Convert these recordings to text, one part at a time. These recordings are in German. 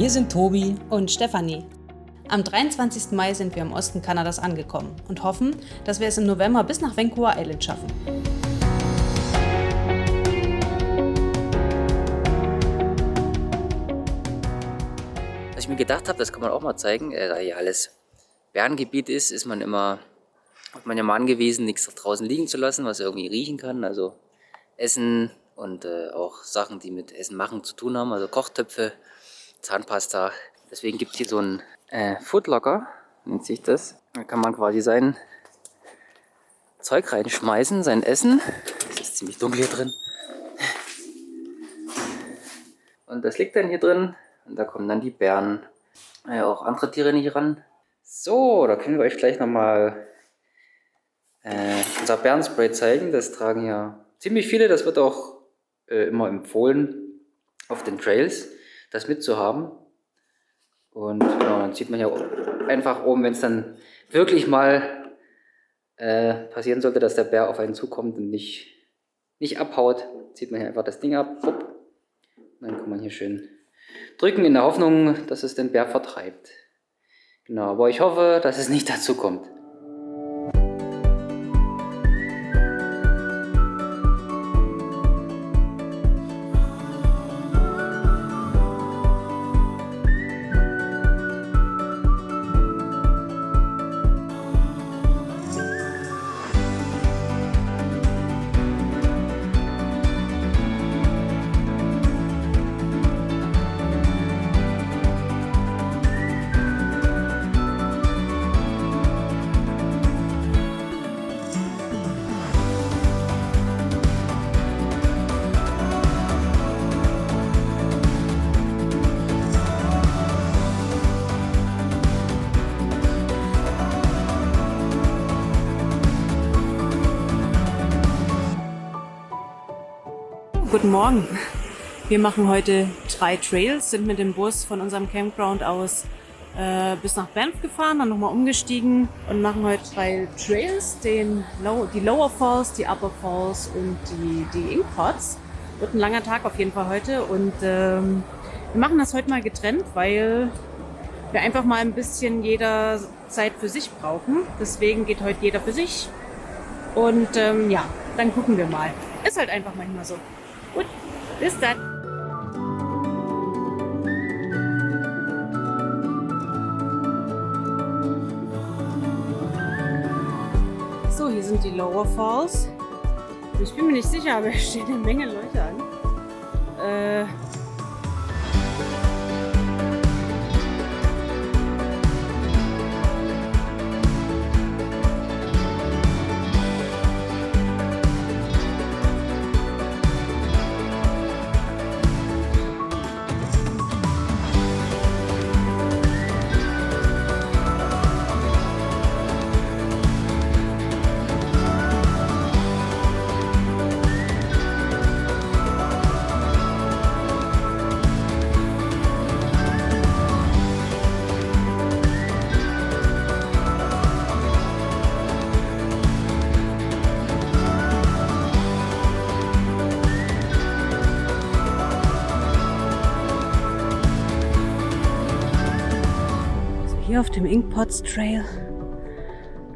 Wir sind Tobi. Und Stefanie. Am 23. Mai sind wir im Osten Kanadas angekommen und hoffen, dass wir es im November bis nach Vancouver Island schaffen. Was ich mir gedacht habe, das kann man auch mal zeigen, da hier alles Bärengebiet ist man ja mal angewiesen, nichts draußen liegen zu lassen, was irgendwie riechen kann, also Essen und auch Sachen, die mit Essen machen zu tun haben, also Kochtöpfe, Zahnpasta. Deswegen gibt es hier so einen Foodlocker, nennt sich das. Da kann man quasi sein Zeug reinschmeißen, sein Essen. Es ist ziemlich dunkel hier drin. Und das liegt dann hier drin und da kommen dann die Bären, auch andere Tiere nicht ran. So, da können wir euch gleich nochmal unser Bärenspray zeigen. Das tragen ja ziemlich viele, das wird auch immer empfohlen auf den Trails, das mitzuhaben. Und genau, dann zieht man ja einfach oben, wenn es dann wirklich mal passieren sollte, dass der Bär auf einen zukommt und nicht abhaut, zieht man hier einfach das Ding ab. Hopp. Und dann kann man hier schön drücken in der Hoffnung, dass es den Bär vertreibt. Genau, aber ich hoffe, dass es nicht dazu kommt. Guten Morgen. Wir machen heute 3 Trails, sind mit dem Bus von unserem Campground aus bis nach Banff gefahren, dann nochmal umgestiegen und machen heute 3 Trails, die Lower Falls, die Upper Falls und die Inkpots. Wird ein langer Tag auf jeden Fall heute und wir machen das heute mal getrennt, weil wir einfach mal ein bisschen jeder Zeit für sich brauchen. Deswegen geht heute jeder für sich und ja, dann gucken wir mal. Ist halt einfach manchmal so. Gut, bis dann. So, hier sind die Lower Falls. Ich bin mir nicht sicher, aber es stehen eine Menge Leute an. Hier auf dem Inkpots Trail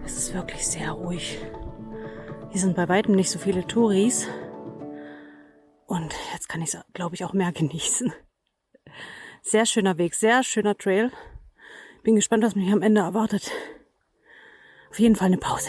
ist es wirklich sehr ruhig. Hier sind bei weitem nicht so viele Touris. Und jetzt kann ich es, glaube ich, auch mehr genießen. Sehr schöner Weg, sehr schöner Trail. Bin gespannt, was mich am Ende erwartet. Auf jeden Fall eine Pause.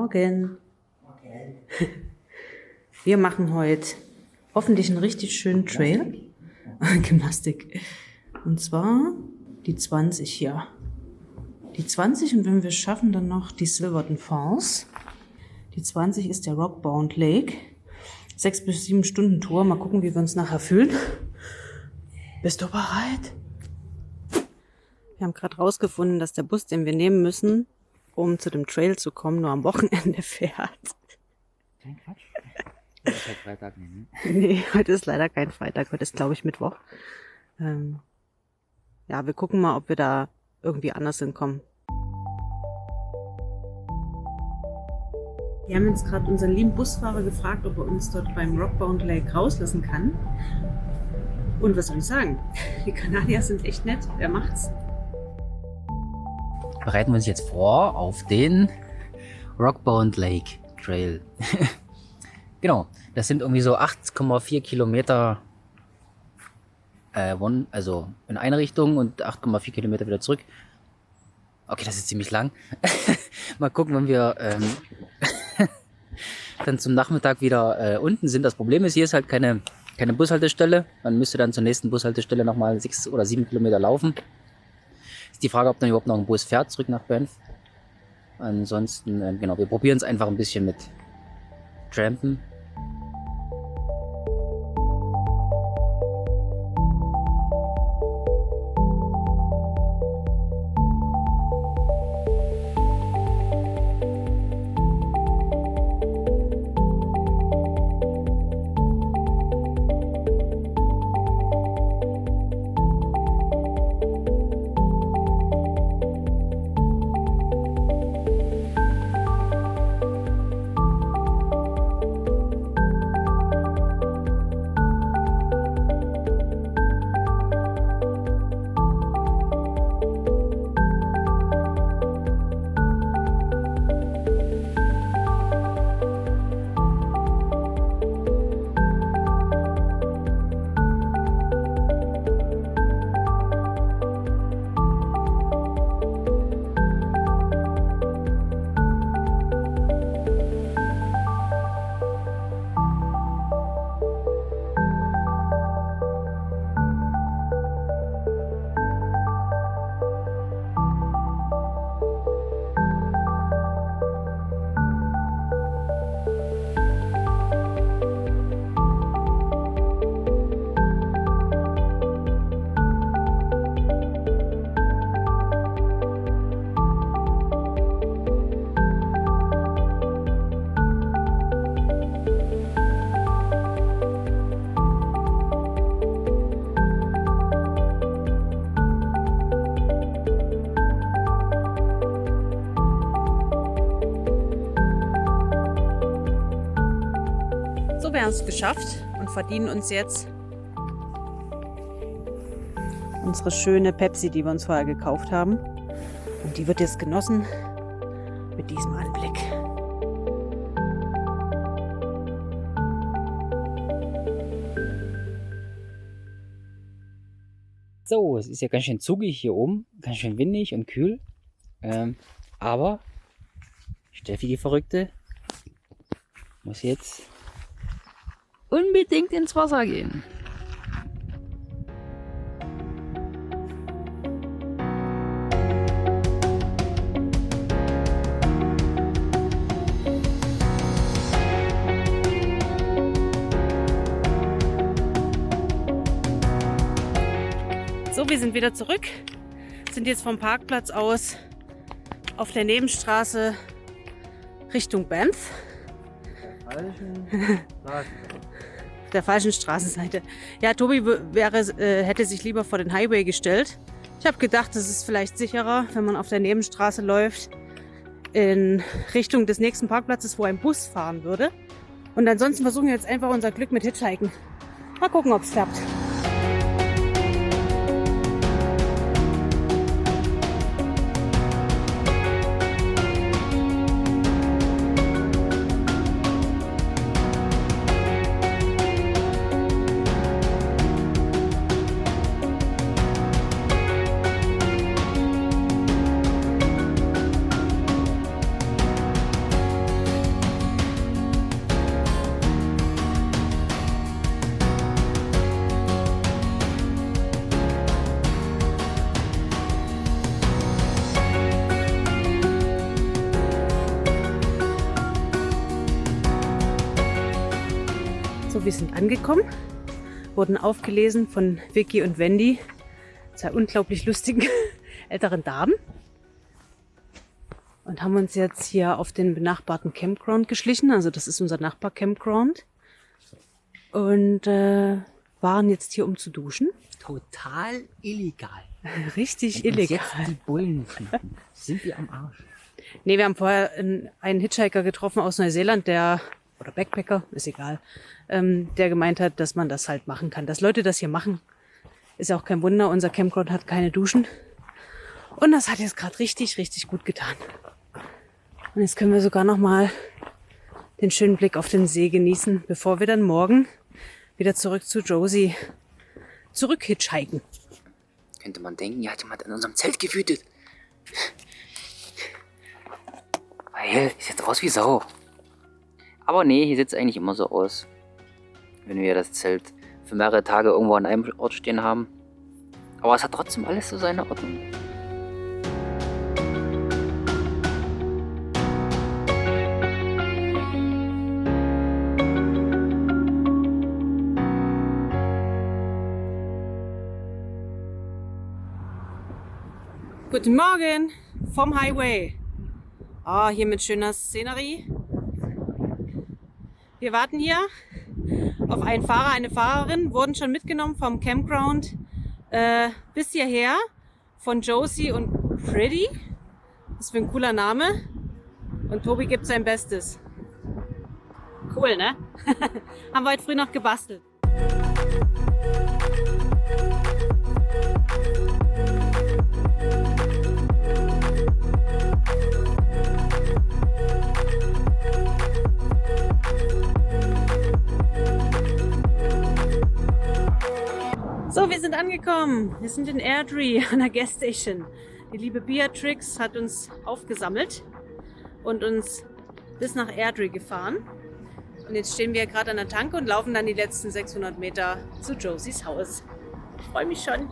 Morgen. Wir machen heute hoffentlich einen richtig schönen Trail. Gymnastik. Und zwar die 20 hier. Die 20 und wenn wir es schaffen, dann noch die Silverton Falls. Die 20 ist der Rockbound Lake. 6 bis 7 Stunden Tour. Mal gucken, wie wir uns nachher fühlen. Bist du bereit? Wir haben gerade rausgefunden, dass der Bus, den wir nehmen müssen, um zu dem Trail zu kommen, nur am Wochenende fährt. Kein Quatsch. Das ist halt Freitag, ne? Nee, heute ist leider kein Freitag. Heute ist, glaube ich, Mittwoch. Ja, wir gucken mal, ob wir da irgendwie anders hinkommen. Wir haben jetzt gerade unseren lieben Busfahrer gefragt, ob er uns dort beim Rockbound Lake rauslassen kann. Und was soll ich sagen? Die Kanadier sind echt nett. Wer macht's? Bereiten wir uns jetzt vor auf den Rockbound Lake Trail. Genau, das sind irgendwie so 8,4 Kilometer also in eine Richtung und 8,4 Kilometer wieder zurück. Okay, das ist ziemlich lang. Mal gucken, wenn wir dann zum Nachmittag wieder unten sind. Das Problem ist, hier ist halt keine Bushaltestelle. Man müsste dann zur nächsten Bushaltestelle nochmal 6 oder 7 Kilometer laufen. Ist die Frage, ob dann überhaupt noch ein Bus fährt zurück nach Banff. Ansonsten, genau, wir probieren es einfach ein bisschen mit Trampen. So, wir haben es geschafft und verdienen uns jetzt unsere schöne Pepsi, die wir uns vorher gekauft haben. Und die wird jetzt genossen mit diesem Anblick. So, es ist ja ganz schön zugig hier oben, ganz schön windig und kühl. Aber Steffi, die Verrückte, muss jetzt unbedingt ins Wasser gehen. So, wir sind wieder zurück, sind jetzt vom Parkplatz aus auf der Nebenstraße Richtung Banff. Der falschen Straßenseite. Ja, Tobi hätte sich lieber vor den Highway gestellt. Ich habe gedacht, es ist vielleicht sicherer, wenn man auf der Nebenstraße läuft, in Richtung des nächsten Parkplatzes, wo ein Bus fahren würde. Und ansonsten versuchen wir jetzt einfach unser Glück mit Hitchhiken. Mal gucken, ob es klappt. wir sind angekommen, wurden aufgelesen von Vicky und Wendy, zwei unglaublich lustigen älteren Damen. Und haben uns jetzt hier auf den benachbarten Campground geschlichen. Also das ist unser Nachbar-Campground. Und waren jetzt hier, um zu duschen. Total illegal. Richtig Wenn uns illegal. jetzt die Bullen finden, sind wir am Arsch. Nee, wir haben vorher einen Hitchhiker getroffen aus Neuseeland, oder Backpacker, ist egal, der gemeint hat, dass man das halt machen kann. Dass Leute das hier machen, ist ja auch kein Wunder. Unser Campground hat keine Duschen. Und das hat jetzt gerade richtig, richtig gut getan. Und jetzt können wir sogar noch mal den schönen Blick auf den See genießen, bevor wir dann morgen wieder zurück zu Josie hitchhiken. Könnte man denken, hier hat jemand in unserem Zelt gewütet. Weil, sieht jetzt aus wie Sau. Aber nee, hier sieht es eigentlich immer so aus. Wenn wir das Zelt für mehrere Tage irgendwo an einem Ort stehen haben. Aber es hat trotzdem alles so seine Ordnung. Guten Morgen vom Highway. Hier mit schöner Szenerie. Wir warten hier auf einen Fahrer, eine Fahrerin, wurden schon mitgenommen vom Campground bis hierher von Josie und Pretty. Das ist für ein cooler Name. Und Tobi gibt sein Bestes. Cool, ne? Haben wir heute früh noch gebastelt. So, wir sind angekommen. Wir sind in Airdrie an der Gasstation. Die liebe Beatrix hat uns aufgesammelt und uns bis nach Airdrie gefahren. Und jetzt stehen wir gerade an der Tanke und laufen dann die letzten 600 Meter zu Josies Haus. Ich freue mich schon.